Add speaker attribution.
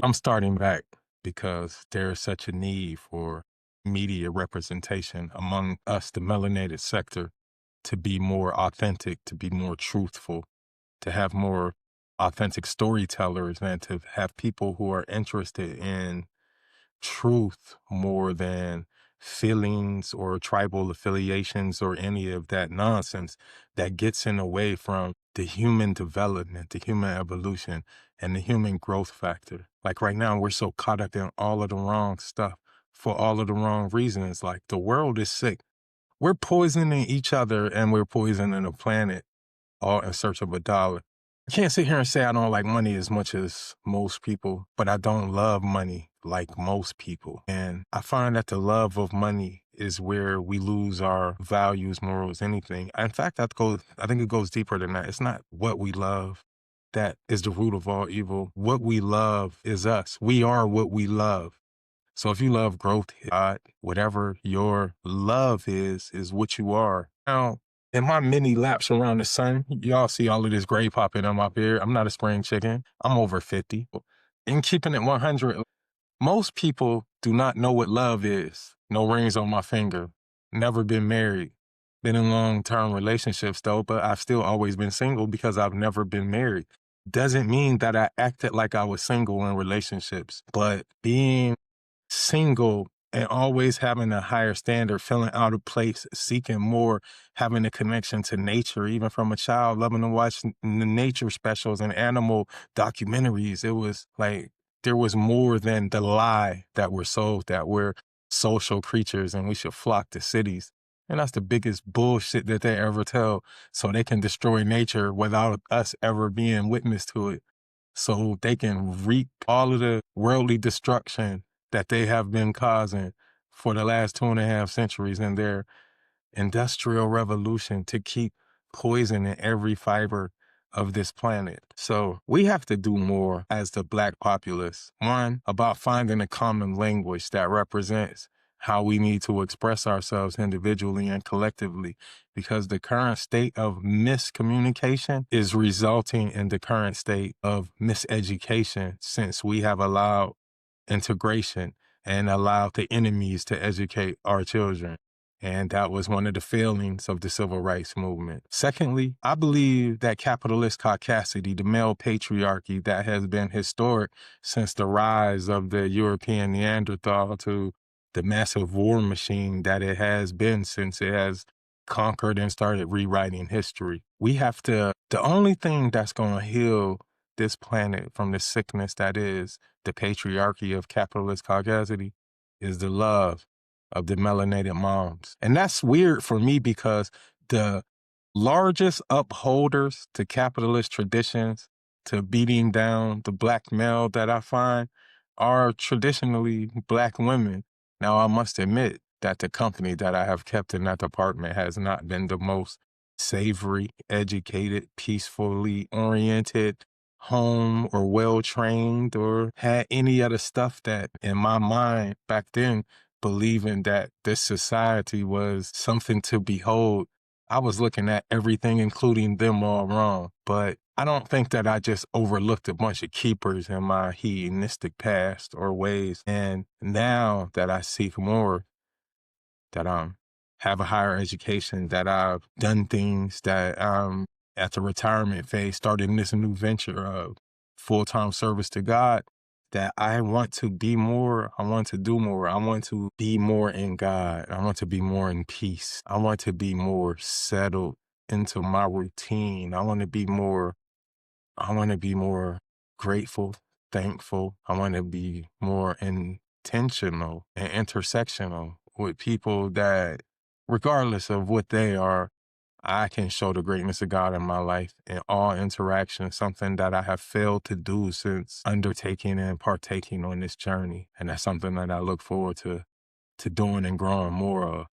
Speaker 1: I'm starting back because there is such a need for media representation among us, the melanated sector, to be more authentic, to be more truthful, to have more authentic storytellers, and to have people who are interested in truth more than feelings or tribal affiliations or any of that nonsense that gets in the way from the human development, the human evolution, and the human growth factor. Like right now, we're so caught up in all of the wrong stuff for all of the wrong reasons. Like the world is sick. We're poisoning each other and we're poisoning the planet all in search of a dollar. I can't sit here and say I don't like money as much as most people, but I don't love money like most people. And I find that the love of money is where we lose our values, morals, anything. In fact, I think it goes deeper than that. It's not what we love that is the root of all evil. What we love is us. We are what we love. So if you love growth, God, whatever your love is what you are. Now, in my mini laps around the sun, y'all see all of this gray popping on my beard. I'm not a spring chicken. I'm over 50. In keeping it 100, most people do not know what love is. No rings on my finger. Never been married. Been in long-term relationships though, but I've still always been single because I've never been married. Doesn't mean that I acted like I was single in relationships, but being single and always having a higher standard, feeling out of place, seeking more, having a connection to nature, even from a child, loving to watch nature specials and animal documentaries. It was like there was more than the lie that we're sold that we're social creatures and we should flock to cities. And that's the biggest bullshit that they ever tell. So they can destroy nature without us ever being witness to it. So they can reap all of the worldly destruction that they have been causing for the last 2.5 centuries in their industrial revolution to keep poisoning every fiber of this planet. So we have to do more as the Black populace. One, about finding a common language that represents how we need to express ourselves individually and collectively, because the current state of miscommunication is resulting in the current state of miseducation, since we have allowed integration and allowed the enemies to educate our children. And that was one of the failings of the civil rights movement. Secondly, I believe that capitalist caucasity, the male patriarchy that has been historic since the rise of the European Neanderthal to the massive war machine that it has been since it has conquered and started rewriting history. The only thing that's going to heal this planet from the sickness that is the patriarchy of capitalist caucasity is the love of the melanated moms. And that's weird for me because the largest upholders to capitalist traditions, to beating down the Black male that I find, are traditionally Black women. Now, I must admit that the company that I have kept in that department has not been the most savory, educated, peacefully oriented, home or well-trained, or had any other stuff that in my mind back then, believing that this society was something to behold, I was looking at everything, including them, all wrong. But I don't think that I just overlooked a bunch of keepers in my hedonistic past or ways. And now that I seek more, that have a higher education, that I've done things, that at the retirement phase, starting this new venture of full-time service to God, that I want to be more, I want to do more, I want to be more in God, I want to be more in peace, I want to be more settled into my routine, I want to be more grateful, thankful, I want to be more intentional and intersectional with people that, regardless of what they are, I can show the greatness of God in my life in all interactions, something that I have failed to do since undertaking and partaking on this journey. And that's something that I look forward to doing and growing more of.